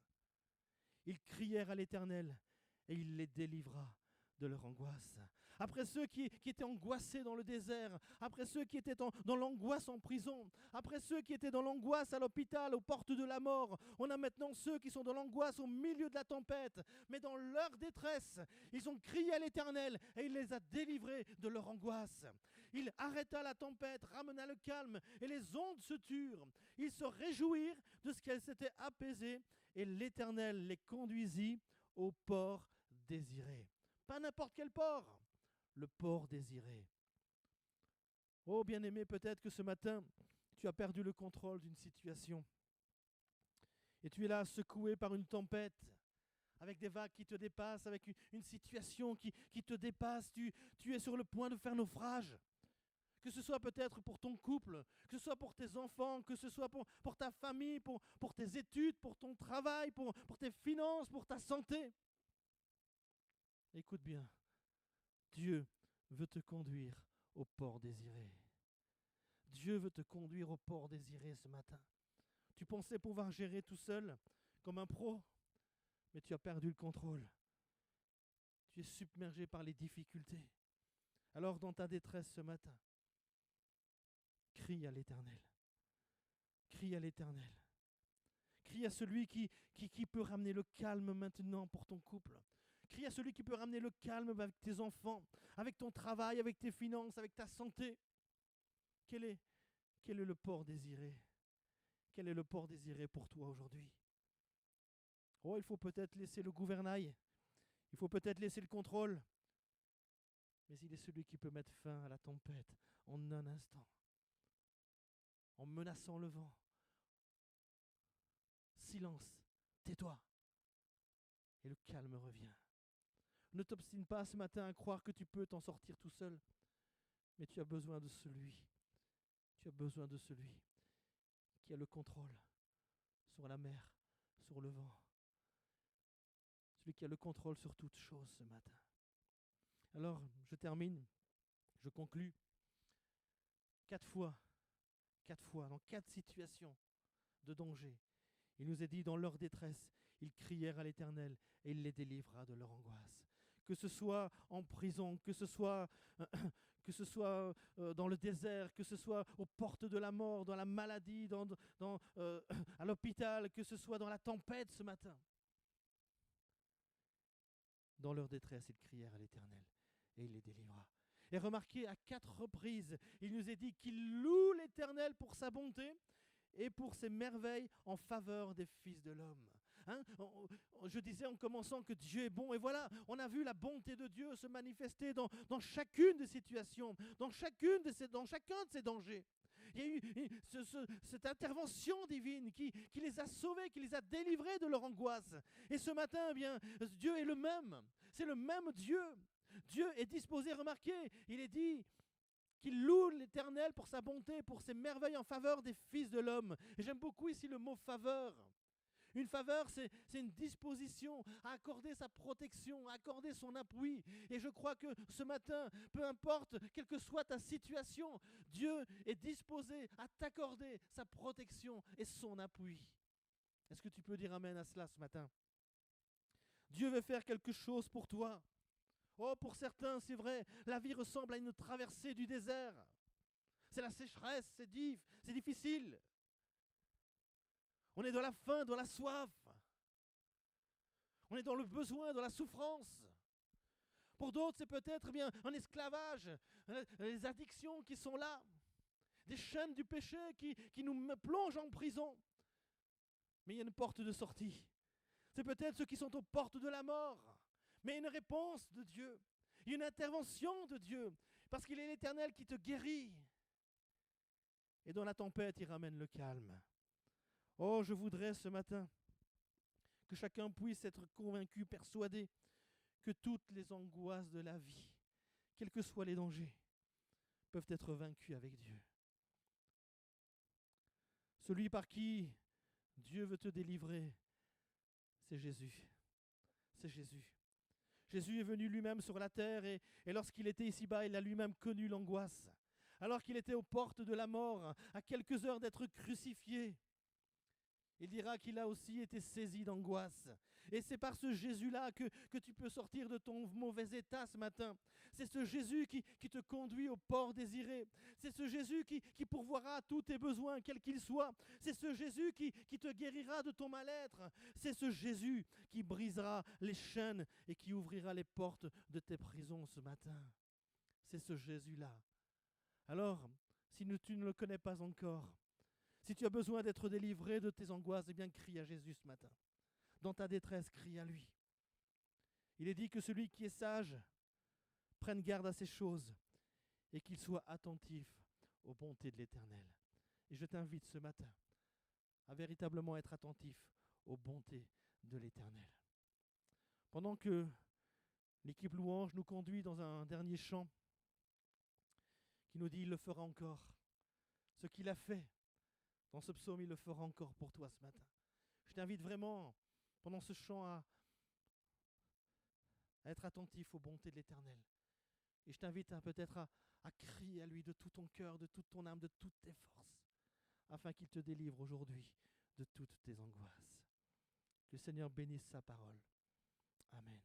ils crièrent à l'Éternel et il les délivra de leur angoisse. Après ceux qui étaient angoissés dans le désert, après ceux qui étaient dans l'angoisse en prison, après ceux qui étaient dans l'angoisse à l'hôpital, aux portes de la mort, on a maintenant ceux qui sont dans l'angoisse au milieu de la tempête. Mais dans leur détresse, ils ont crié à l'Éternel et il les a délivrés de leur angoisse. Il arrêta la tempête, ramena le calme et les ondes se turent. Ils se réjouirent de ce qu'elles s'étaient apaisées et l'Éternel les conduisit au port désiré. Pas n'importe quel port, le port désiré. Oh bien-aimé, peut-être que ce matin, tu as perdu le contrôle d'une situation. Et tu es là secoué par une tempête, avec des vagues qui te dépassent, avec une situation qui te dépasse. Tu es sur le point de faire naufrage. Que ce soit peut-être pour ton couple, que ce soit pour tes enfants, que ce soit pour ta famille, pour tes études, pour ton travail, pour tes finances, pour ta santé. Écoute bien, Dieu veut te conduire au port désiré. Dieu veut te conduire au port désiré ce matin. Tu pensais pouvoir gérer tout seul, comme un pro, mais tu as perdu le contrôle. Tu es submergé par les difficultés. Alors dans ta détresse ce matin, crie à l'Éternel. Crie à l'Éternel. Crie à celui qui peut ramener le calme maintenant pour ton couple. Crie à celui qui peut ramener le calme avec tes enfants, avec ton travail, avec tes finances, avec ta santé. Quel est le port désiré? Quel est le port désiré pour toi aujourd'hui? Oh, il faut peut-être laisser le gouvernail. Il faut peut-être laisser le contrôle. Mais il est celui qui peut mettre fin à la tempête en un instant. En menaçant le vent, silence, tais-toi. Et le calme revient. Ne t'obstine pas ce matin à croire que tu peux t'en sortir tout seul, mais tu as besoin de celui qui a le contrôle sur la mer, sur le vent, celui qui a le contrôle sur toute chose ce matin. Alors, je termine, je conclus. 4 fois, dans 4 situations de danger, il nous est dit, dans leur détresse, ils crièrent à l'Éternel et il les délivra de leur angoisse. Que ce soit en prison, que ce soit dans le désert, que ce soit aux portes de la mort, dans la maladie, à l'hôpital, que ce soit dans la tempête ce matin. Dans leur détresse, ils crièrent à l'Éternel et il les délivra. Et remarquez, à 4 reprises, il nous est dit qu'il loue l'Éternel pour sa bonté et pour ses merveilles en faveur des fils de l'homme. Hein? Je disais en commençant que Dieu est bon, et voilà, on a vu la bonté de Dieu se manifester dans chacune des situations, dans chacun de ces dangers. Il y a eu cette intervention divine qui les a sauvés, qui les a délivrés de leur angoisse. Et ce matin, eh bien, Dieu est le même, c'est le même Dieu. Dieu est disposé, remarquez, il est dit qu'il loue l'Éternel pour sa bonté, pour ses merveilles en faveur des fils de l'homme. Et j'aime beaucoup ici le mot faveur. Une faveur, c'est une disposition à accorder sa protection, à accorder son appui. Et je crois que ce matin, peu importe, quelle que soit ta situation, Dieu est disposé à t'accorder sa protection et son appui. Est-ce que tu peux dire amen à cela ce matin? Dieu veut faire quelque chose pour toi. Oh, pour certains, c'est vrai, la vie ressemble à une traversée du désert. C'est la sécheresse, c'est difficile. On est dans la faim, dans la soif. On est dans le besoin, dans la souffrance. Pour d'autres, c'est peut-être bien un esclavage, les addictions qui sont là, des chaînes du péché qui nous plongent en prison. Mais il y a une porte de sortie. C'est peut-être ceux qui sont aux portes de la mort. Mais il y a une réponse de Dieu. Il y a une intervention de Dieu. Parce qu'il est l'Éternel qui te guérit. Et dans la tempête, il ramène le calme. Oh, je voudrais ce matin que chacun puisse être convaincu, persuadé que toutes les angoisses de la vie, quels que soient les dangers, peuvent être vaincus avec Dieu. Celui par qui Dieu veut te délivrer, c'est Jésus. C'est Jésus. Jésus est venu lui-même sur la terre et lorsqu'il était ici-bas, il a lui-même connu l'angoisse. Alors qu'il était aux portes de la mort, à quelques heures d'être crucifié, il dira qu'il a aussi été saisi d'angoisse. Et c'est par ce Jésus-là que tu peux sortir de ton mauvais état ce matin. C'est ce Jésus qui te conduit au port désiré. C'est ce Jésus qui pourvoira à tous tes besoins, quels qu'ils soient. C'est ce Jésus qui te guérira de ton mal-être. C'est ce Jésus qui brisera les chaînes et qui ouvrira les portes de tes prisons ce matin. C'est ce Jésus-là. Alors, si tu ne le connais pas encore, si tu as besoin d'être délivré de tes angoisses, eh bien crie à Jésus ce matin. Dans ta détresse, crie à lui. Il est dit que celui qui est sage prenne garde à ces choses et qu'il soit attentif aux bontés de l'Éternel. Et je t'invite ce matin à véritablement être attentif aux bontés de l'Éternel. Pendant que l'équipe louange nous conduit dans un dernier chant qui nous dit « Il le fera encore ». Ce qu'il a fait dans ce psaume, il le fera encore pour toi ce matin. Je t'invite vraiment, pendant ce chant, à être attentif aux bontés de l'Éternel. Et je t'invite peut-être à crier à lui de tout ton cœur, de toute ton âme, de toutes tes forces, afin qu'il te délivre aujourd'hui de toutes tes angoisses. Que le Seigneur bénisse sa parole. Amen.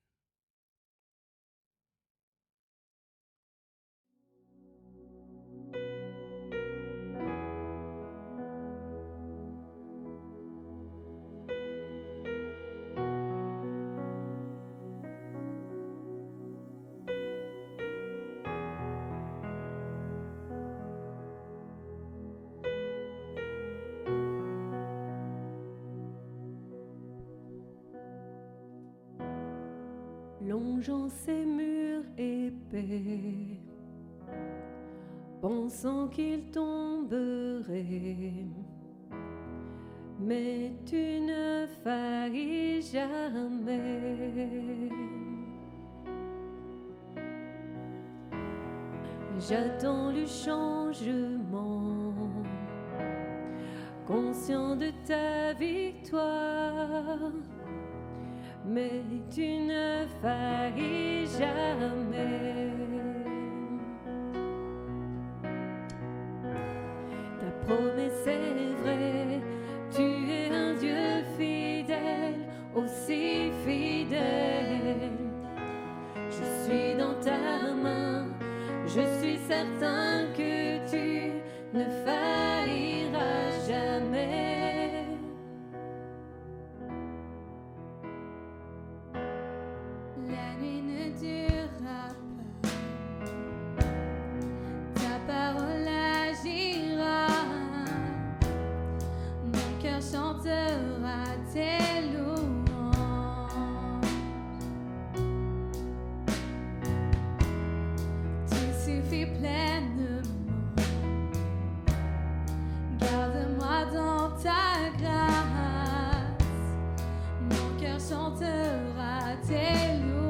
Longeant ces murs épais, pensant qu'ils tomberaient, mais tu ne faillis jamais. J'attends le changement, conscient de ta victoire, mais tu ne faillis jamais. Ta promesse est vraie, tu es un Dieu fidèle, aussi fidèle. Je suis dans ta main, je suis certain que tu ne failliras jamais. La nuit ne durera pas, ta parole agira, mon cœur chantera tes louanges. Tu suffis pleinement, garde-moi dans ta grâce, mon cœur chantera tes louanges.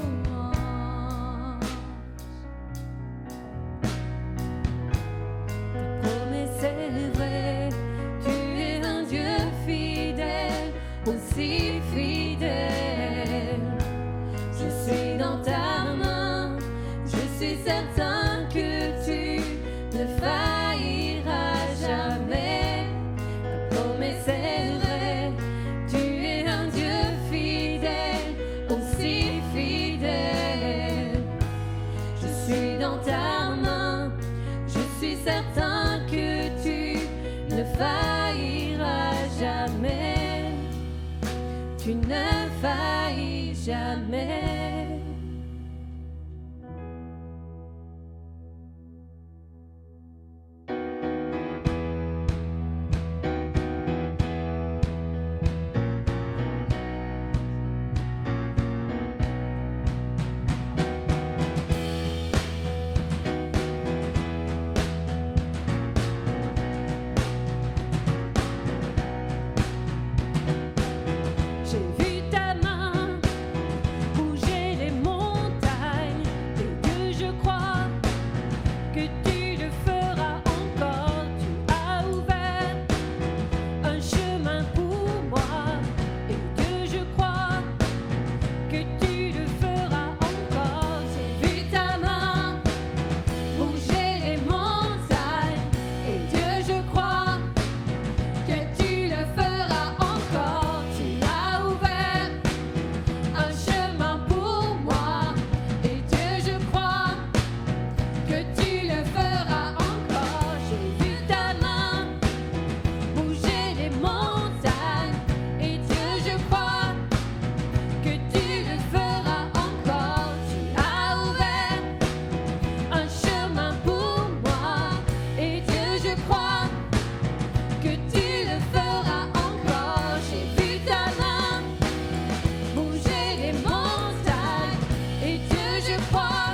Ta promesse est vraie, tu es un Dieu fidèle, aussi fidèle. Je suis dans ta main, je suis certain que tu ne failliras jamais. Ta promesse est vraie, tu es un Dieu fidèle, aussi fidèle. Je suis dans ta main, je suis certain que tu ne failliras jamais. Tu ne faillis jamais. J'ai vu ta main bouger les montagnes, et Dieu, je crois que tu le feras encore. Tu as ouvert un chemin pour moi, et Dieu, je crois que tu le feras encore. J'ai vu ta main bouger les montagnes, et Dieu, je crois que tu le feras encore. Tu as ouvert un chemin pour moi, et Dieu, je crois que tu le feras encore. J'ai vu ta main bouger les montagnes, et Dieu, je crois que tu le feras encore. Tu as ouvert un chemin pour moi, et Dieu, je crois que tu le feras encore. J'ai vu ta main bouger les montagnes, et Dieu, je crois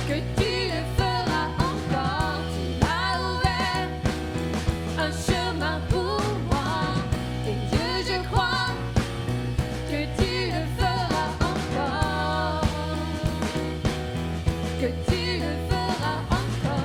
que tu le feras encore. Tu as ouvert un chemin pour moi, et Dieu, je crois que tu le feras encore. Que tu le feras encore.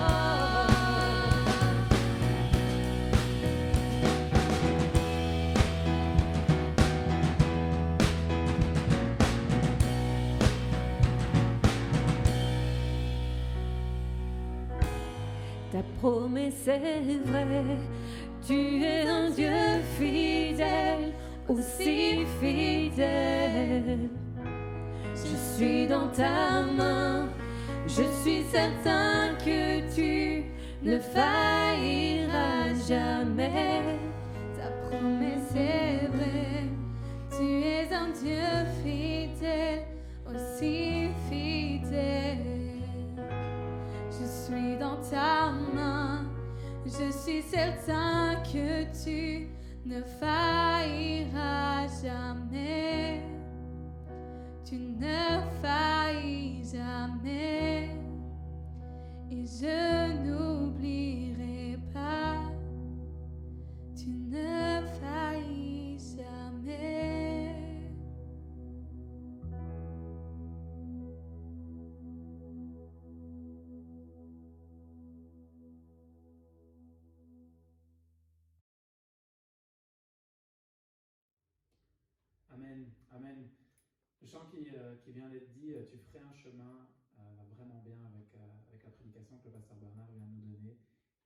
Ta promesse est vraie, tu es un Dieu fidèle, aussi fidèle. Je suis dans ta main, je suis certain que tu ne failliras jamais. Ta promesse est vraie, tu es un Dieu fidèle, aussi fidèle. Je suis dans ta main, je suis certain que tu ne failliras jamais. Tu ne faillis jamais, et je n'oublierai pas. Tu ne faillis Amen. Le chant qui vient d'être dit, tu ferais un chemin, va vraiment bien avec la prédication que le pasteur Bernard vient de nous donner.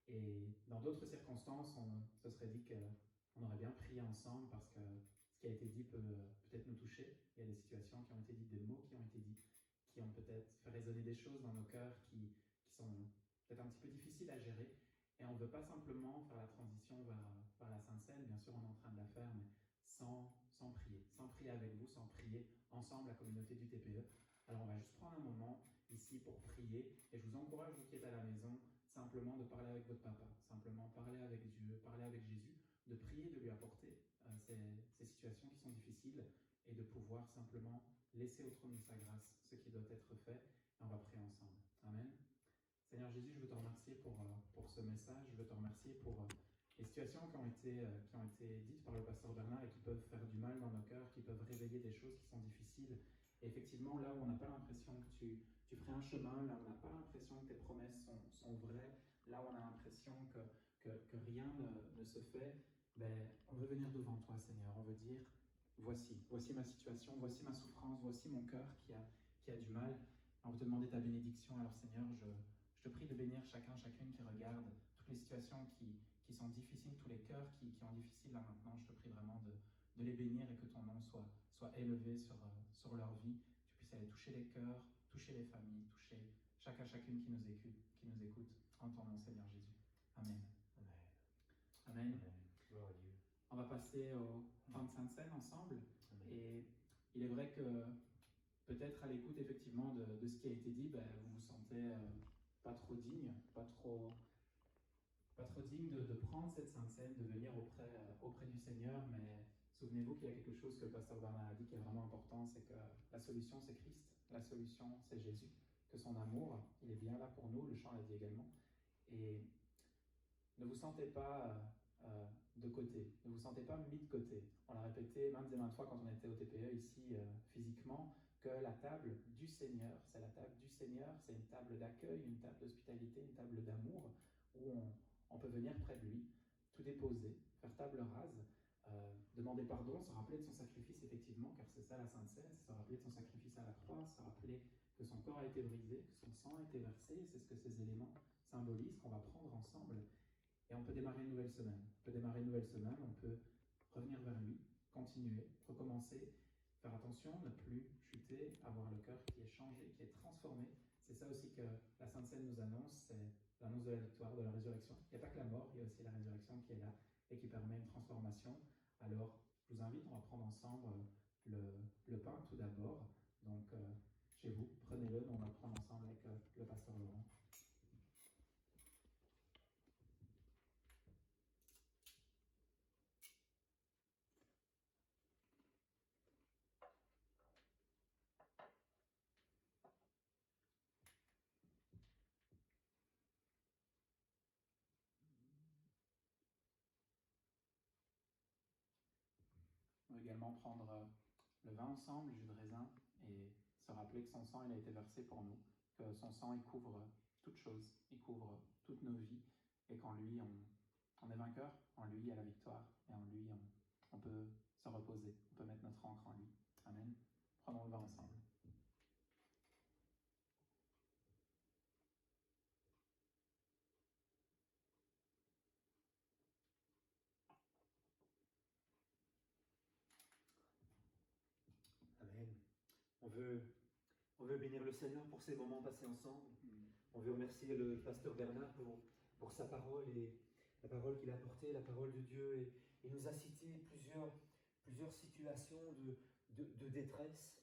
Et dans d'autres circonstances, on se serait dit qu'on aurait bien prié ensemble parce que ce qui a été dit peut peut-être nous toucher. Il y a des situations qui ont été dites, des mots qui ont été dits, qui ont peut-être fait résonner des choses dans nos cœurs qui sont peut-être un petit peu difficiles à gérer. Et on ne veut pas simplement faire la transition vers la Sainte Seine, bien sûr on est en train de la faire, mais sans prier avec vous, sans prier ensemble la communauté du TPE. Alors on va juste prendre un moment ici pour prier, et je vous encourage, vous qui êtes à la maison, simplement de parler avec votre papa, simplement parler avec Dieu, parler avec Jésus, de prier, de lui apporter ces situations qui sont difficiles, et de pouvoir simplement laisser au trône de sa grâce ce qui doit être fait, et on va prier ensemble. Amen. Seigneur Jésus, je veux te remercier pour ce message, je veux te remercier pour les situations qui ont été dites par le pasteur Bernard et qui peuvent faire du mal dans nos cœurs, qui peuvent réveiller des choses qui sont difficiles. Et effectivement, là où on n'a pas l'impression que tu ferais un chemin, là où on n'a pas l'impression que tes promesses sont vraies, là où on a l'impression que rien ne se fait, ben, on veut venir devant toi, Seigneur. On veut dire, voici ma situation, voici ma souffrance, voici mon cœur qui a du mal. On veut te demander ta bénédiction. Alors Seigneur, je te prie de bénir chacune qui regarde, toutes les situations qui sont difficiles, tous les cœurs qui sont difficiles là maintenant. Je te prie vraiment de les bénir et que ton nom soit élevé sur leur vie. Tu puisses aller toucher les cœurs, toucher les familles, toucher chacune qui nous écoute. En ton nom, Seigneur Jésus. Amen. Amen. Amen. Amen. Gloire à Dieu. On va passer au temps de Sainte Seine ensemble. Amen. Et il est vrai que peut-être à l'écoute effectivement de ce qui a été dit, ben, vous vous sentez pas trop digne, pas trop digne de prendre cette Sainte Seine, de venir auprès du Seigneur, mais souvenez-vous qu'il y a quelque chose que le pasteur Bernard a dit qui est vraiment important, c'est que la solution c'est Christ, la solution c'est Jésus, que son amour, il est bien là pour nous, le chant l'a dit également, et ne vous sentez pas de côté, ne vous sentez pas mis de côté. On l'a répété maintes et maintes fois quand on était au TPE ici physiquement, que la table du Seigneur, c'est la table du Seigneur, c'est une table d'accueil, une table d'hospitalité, une table d'amour, où on peut venir près de lui, tout déposer, faire table rase, demander pardon, se rappeler de son sacrifice effectivement, car c'est ça la Sainte Seine, c'est se rappeler de son sacrifice à la croix, se rappeler que son corps a été brisé, que son sang a été versé, c'est ce que ces éléments symbolisent, qu'on va prendre ensemble. Et on peut démarrer une nouvelle semaine. On peut revenir vers lui, continuer, recommencer, faire attention, ne plus chuter, avoir le cœur qui est changé, qui est transformé. C'est ça aussi que la Sainte Seine nous annonce, c'est l'annonce de la victoire, de la résurrection. Il n'y a pas que la mort, il y a aussi la résurrection qui est là et qui permet une transformation. Alors, je vous invite, on va prendre ensemble le pain tout d'abord. Donc, chez vous, prenez-le, on va le prendre ensemble avec le pasteur Laurent. On va également prendre le vin ensemble, le jus de raisin, et se rappeler que son sang il a été versé pour nous, que son sang il couvre toutes choses, il couvre toutes nos vies, et qu'en lui on est vainqueur, en lui il y a la victoire, et en lui on peut se reposer, on peut mettre notre encre en lui. Amen. Prenons le vin ensemble. Amen. On veut bénir le Seigneur pour ces moments passés ensemble. On veut remercier le pasteur Bernard pour sa parole et la parole qu'il a apportée, la parole de Dieu. Et il nous a cité plusieurs situations de détresse.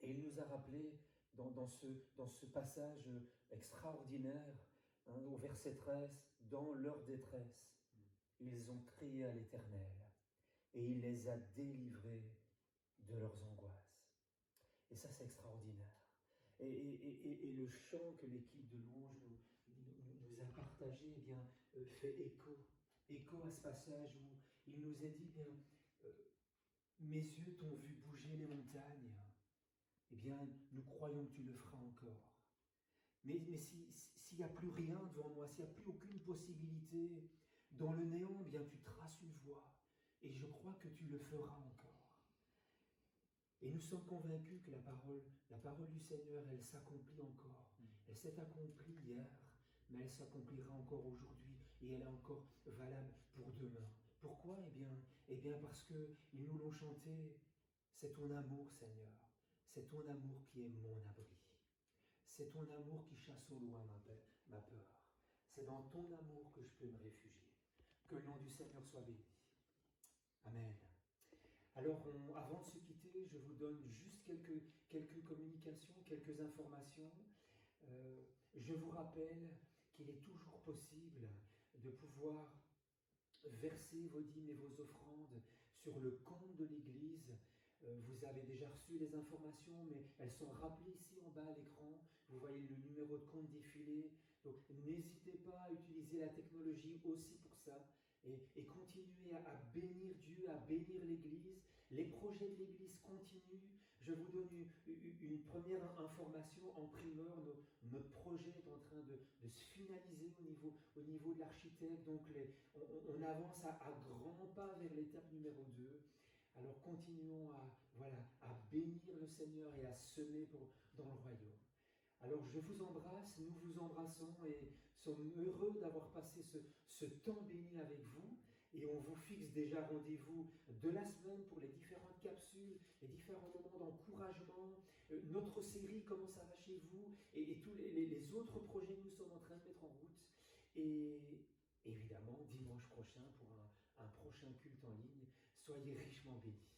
Et il nous a rappelé dans ce passage extraordinaire, au verset 13, dans leur détresse, ils ont crié à l'Éternel et il les a délivrés de leurs angoisses. Et ça, c'est extraordinaire. Et le chant que l'équipe de louange nous a partagé, eh bien, fait écho à ce passage où il nous est dit, eh bien, mes yeux t'ont vu bouger les montagnes. Eh bien, nous croyons que tu le feras encore. Mais s'il n'y a plus rien devant moi, s'il n'y a plus aucune possibilité, dans le néant, eh bien, tu traces une voie. Et je crois que tu le feras encore. Et nous sommes convaincus que la parole du Seigneur, elle s'accomplit encore. Elle s'est accomplie hier, mais elle s'accomplira encore aujourd'hui et elle est encore valable pour demain. Pourquoi? Eh bien parce que ils nous l'ont chanté. C'est ton amour, Seigneur. C'est ton amour qui est mon abri. C'est ton amour qui chasse au loin ma peur. C'est dans ton amour que je peux me réfugier. Que le nom du Seigneur soit béni. Amen. Alors, avant de se quitter, je vous donne juste quelques communications, quelques informations. Je vous rappelle qu'il est toujours possible de pouvoir verser vos dîmes et vos offrandes sur le compte de l'Église. Vous avez déjà reçu les informations, mais elles sont rappelées ici en bas à l'écran. Vous voyez le numéro de compte défiler. Donc, n'hésitez pas à utiliser la technologie aussi pour ça. Et continuez à bénir Dieu, à bénir l'Église. Les projets de l'Église continuent. Je vous donne une première information en primeur. Notre projet est en train de se finaliser au niveau de l'architecte. Donc on avance à grands pas vers l'étape numéro 2. Alors continuons à bénir le Seigneur et à semer dans le royaume. Alors je vous embrasse, nous vous embrassons et sommes heureux d'avoir passé ce temps béni avec vous. Et on vous fixe déjà rendez-vous de la semaine pour les différentes capsules, les différents moments d'encouragement, notre série Comment ça va chez vous et tous les autres projets que nous sommes en train de mettre en route. Et évidemment, dimanche prochain pour un prochain culte en ligne, soyez richement bénis.